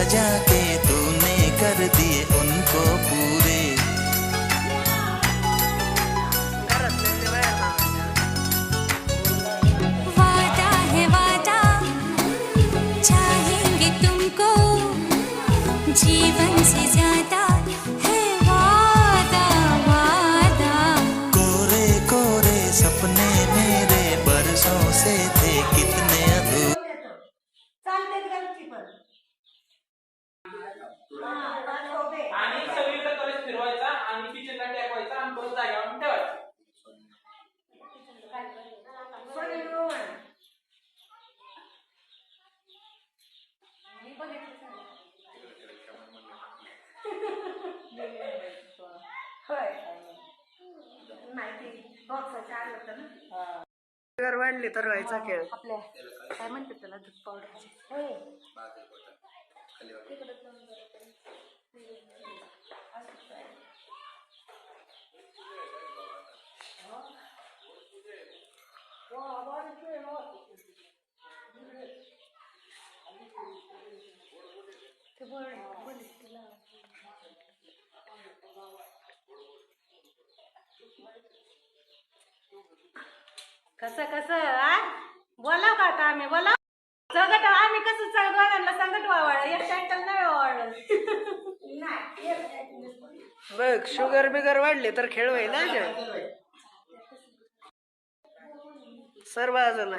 सजा के तूने कर दिए उनको पूरे। वादा है वादा, चाहेंगे तुमको जीवन से ज्यादा है वादा वादा। कोरे कोरे सपने मेरे बरसों से थे कितने अधूरे। आणि सगळीकडे कलश फिरवायचा आणि किचनला टेकवायचा आणि परत जागेवर ठेवायचा. शुगर वाढली तर व्हायचा खेळ. आपल्या काय म्हणतात त्याला, दूध पावडरची. कसं कसं बोलाव का आता आम्ही बोलाव सगट आम्ही कसं दोघांना संकट वावळ एक टायटल नाही वावळ. बघ शुगर बिगर वाढली तर खेळ होईल ना खेळ. सर्व बाजूला